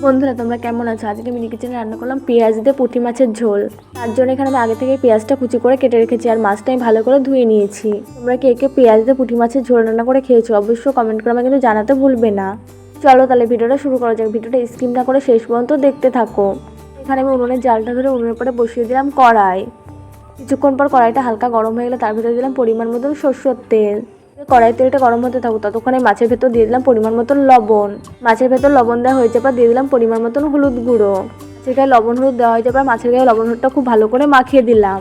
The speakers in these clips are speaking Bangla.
বন্ধুরা তোমরা কেমন আছো? আজকে মিনি কিচেনে রান্না করলাম পেঁয়াজ দিয়ে পুঁটি মাছের ঝোল। তার জন্য এখানে আমি আগে থেকে পেঁয়াজটা কুচি করে কেটে রেখেছি আর মাছটা আমি ভালো করে ধুয়ে নিয়েছি। তোমরা কে কে পেঁয়াজ দিয়ে পুঁটি মাছের ঝোল রান্না করে খেয়েছো অবশ্যই কমেন্ট করে আমাকে কিন্তু জানাতে ভুলবে না। চলো তাহলে ভিডিওটা শুরু করা যাক। ভিডিওটা স্কিপ না করে শেষ পর্যন্ত দেখতে থাকো। এখানে আমি উনুনের জালটা ধরে উনুনের পরে বসিয়ে দিলাম কড়াই। কিছুক্ষণ পর কড়াইটা হালকা গরম হয়ে গেলে তার ভিতরে দিলাম পরিমাণ মতন সরষের তেল। কড়াই তেলটা গরম হতে থাকুক ততক্ষণে মাছের ভেতর দিয়ে দিলাম পরিমাণ মতন লবণ। মাছের ভেতর লবণ দেওয়া হয়ে যাবার দিয়ে দিলাম পরিমাণ মতন হলুদ গুঁড়ো। মাছের গায়ে লবণ হলুদ দেওয়া হয়ে যাবার মাছের গায়ে লবণ হলুদটা খুব ভালো করে মাখিয়ে দিলাম।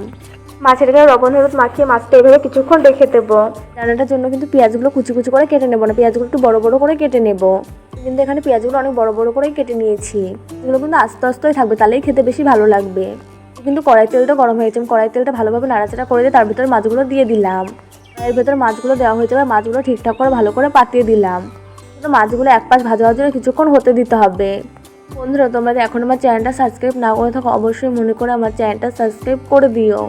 মাছের গায়ে লবণ হলুদ মাখিয়ে মাছটা এভাবে কিছুক্ষণ রেখে দেবো। রান্নাটার জন্য কিন্তু পেঁয়াজগুলো কুচি কুচি করে কেটে নেবো না, পেঁয়াজগুলো একটু বড় বড় করে কেটে নেবো। কিন্তু এখানে পেঁয়াজগুলো অনেক বড় বড় করেই কেটে নিয়েছি। এগুলো কিন্তু আস্তে আস্তেই থাকবে, তাহলেই খেতে বেশি ভালো লাগবে। কিন্তু কড়াই তেলটা গরম হয়েছে, কড়াই তেলটা ভালোভাবে নাড়াচাড়া করে দিয়ে তার ভিতরে মাছগুলো দিয়ে দিলাম। এর ভেতর মাছগুলো দেওয়া হয়ে যাবে, মাছগুলো ঠিকঠাক করে ভালো করে পাতিয়ে দিলাম। তো মাছগুলো এক পাশ ভাজা ভাজা কিছুক্ষণ হতে দিতে হবে। বন্ধুরা তোমরা এখন আমার চ্যানেলটা সাবস্ক্রাইব না করে থাকো অবশ্যই মনে করে আমার চ্যানেলটা সাবস্ক্রাইব করে দিও।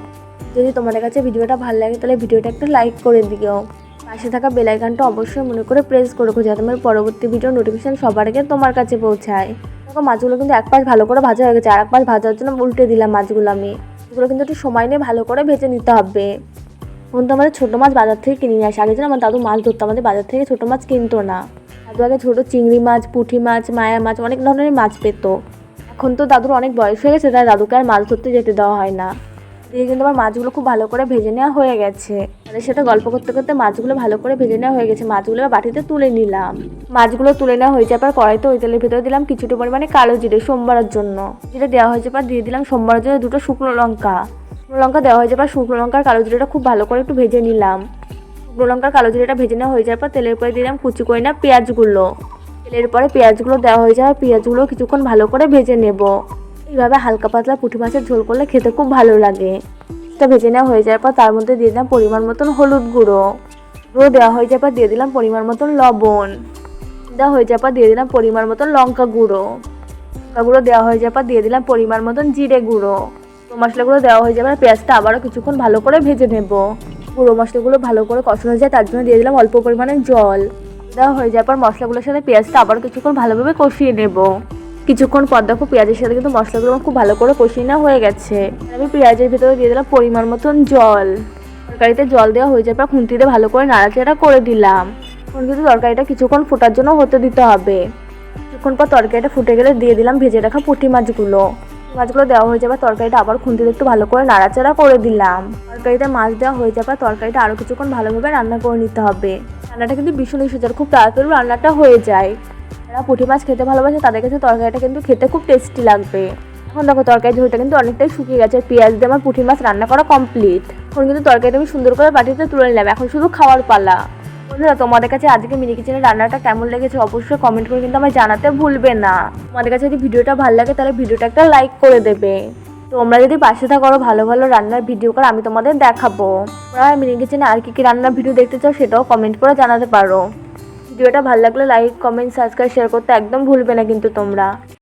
যদি তোমাদের কাছে ভিডিওটা ভালো লাগে তাহলে ভিডিওটা একটা লাইক করে দিও। পাশে থাকা বেল আইকনটা অবশ্যই মনে করে প্রেস করে রাখো যাতে আমার পরবর্তী ভিডিও নোটিফিকেশন সবার আগে তোমার কাছে পৌঁছায়। দেখো মাছগুলো কিন্তু এক পাশ ভালো করে ভাজা হয়ে গেছে, আর এক পাশ ভাজার জন্য উল্টে দিলাম মাছগুলো আমি। এগুলো কিন্তু একটু সময় নিয়ে ভালো করে ভেজে নিতে হবে। এখন তো আমাদের ছোটো মাছ বাজার থেকে কিনে নিয়ে আসে। আগে যেন আমার দাদু মাছ ধরতো, আমাদের বাজার থেকে ছোটো মাছ কিনতো না। দাদু আগে ছোটো চিংড়ি মাছ, পুঁটি মাছ, মায়া মাছ অনেক ধরনের মাছ পেতো। এখন তো দাদুর অনেক বয়স হয়ে গেছে, তাই দাদুকে আর মাছ ধরতে যেতে দেওয়া হয় না। দিয়ে কিন্তু আমার মাছগুলো খুব ভালো করে ভেজে নেওয়া হয়ে গেছে। তাদের সাথে গল্প করতে করতে মাছগুলো ভালো করে ভেজে নেওয়া হয়ে গেছে। মাছগুলো বাটিতে তুলে নিলাম। মাছগুলো তুলে নেওয়া হয়ে যাবার কড়াইতে ওই তেলের ভেতরে দিলাম কিছুটা পরিমাণে কালো জিরে সোমবারের জন্য। যেটা দেওয়া হয়ে যাবার দিয়ে দিলাম সোমবারের জন্য দুটো শুকনো লঙ্কা। শুকনো লঙ্কা দেওয়া হয়ে যাবার শুকনো লঙ্কার কালো জিরেটা খুব ভালো করে একটু ভেজে নিলাম। শুকনো লঙ্কার কালো জিরেটা ভেজে নেওয়া হয়ে যাওয়ার পর তেলের পরে দিলাম কুচি করে না পেঁয়াজগুলো। তেলের পরে পেঁয়াজগুলো দেওয়া হয়ে যাওয়ার পেঁয়াজগুলো কিছুক্ষণ ভালো করে ভেজে নেব। এইভাবে হালকা পাতলা পুঁটি মাছের ঝোল করলে খেতে খুব ভালো লাগে। এটা ভেজে নেওয়া হয়ে যাওয়ার পর তার মধ্যে দিয়ে দিলাম পরিমাণ মতন হলুদ গুঁড়ো দেওয়া হয়ে যাওয়ার পর দিয়ে দিলাম পরিমাণ মতন লবণ দেওয়া হয়ে যাওয়ার পর দিয়ে দিলাম পরিমাণ মতন লঙ্কা গুঁড়ো দেওয়া হয়ে যাওয়ার পর দিয়ে দিলাম পরিমাণ মতন জিরে গুঁড়ো। মশলাগুলো দেওয়া হয়ে যাবে, পেঁয়াজটা আবারও কিছুক্ষণ ভালো করে ভেজে নেব। গুঁড়ো মশলাগুলো ভালো করে কষানো যায় তার জন্য দিয়ে দিলাম অল্প পরিমাণে জল। দেওয়া হয়ে যাওয়ার পর মশলাগুলোর সাথে পেঁয়াজটা আবারও কিছুক্ষণ ভালোভাবে কষিয়ে নেব। কিছুক্ষণ পর দেখো পেঁয়াজের সাথে কিন্তু মশলাগুলো খুব ভালো করে কষিয়ে নেওয়া হয়ে গেছে। আমি পেঁয়াজের ভিতরে দিয়ে দিলাম পরিমাণ মতন জল। তরকারিতে জল দেওয়া হয়ে যাওয়ার পর খুন্তিতে ভালো করে নাড়াচাড়া করে দিলাম। এখন কিন্তু তরকারিটা কিছুক্ষণ ফোটার জন্য হতে দিতে হবে। কিছুক্ষণ পর তরকারিটা ফুটে গেলে দিয়ে দিলাম ভেজে রাখা পুঁটি মাছগুলো দেওয়া হয়ে যাবে। তরকারিটা আবার খুন্তিতে একটু ভালো করে নাড়াচাড়া করে দিলাম। তরকারিতে মাছ দেওয়া হয়ে যাবে, তরকারিটা আরও কিছুক্ষণ ভালোভাবে রান্না করে নিতে হবে। রান্নাটা কিন্তু ভীষণ সোজা, খুব তাড়াতাড়ি রান্নাটা হয়ে যায়। যারা পুঁটি মাছ খেতে ভালোবাসে তাদের কাছে তরকারিটা কিন্তু খেতে খুব টেস্টি লাগবে। এখন দেখো তরকারি ঝোলটা কিন্তু অনেকটাই শুকিয়ে গেছে, পেঁয়াজ দিয়ে আমার পুঁটি মাছ রান্না করা কমপ্লিট। এখন কিন্তু তরকারিটা আমি সুন্দর করে বাটিতে তুলে নিলাম, এখন শুধু খাওয়ার পালা। বন্ধুরা তোমাদের কাছে আজকে মিনি কিচেনের রান্নাটা কেমন লেগেছে অবশ্যই কমেন্ট করে কিন্তু আমায় জানাতে ভুলবে না। তোমাদের কাছে যদি ভিডিওটা ভালো লাগে তাহলে ভিডিওটা একটা লাইক করে দেবে। তোমরা যদি পাশে থাকো আরো ভালো ভালো রান্নার ভিডিও করে আমি তোমাদের দেখাবো। তোমরা মিনি কিচেনে আর কি রান্নার ভিডিও দেখতে চাও সেটাও কমেন্ট করে জানাতে পারো। ভিডিওটা ভালো লাগলে লাইক, কমেন্ট, সাবস্ক্রাইব, শেয়ার করতে একদম ভুলবে না কিন্তু তোমরা।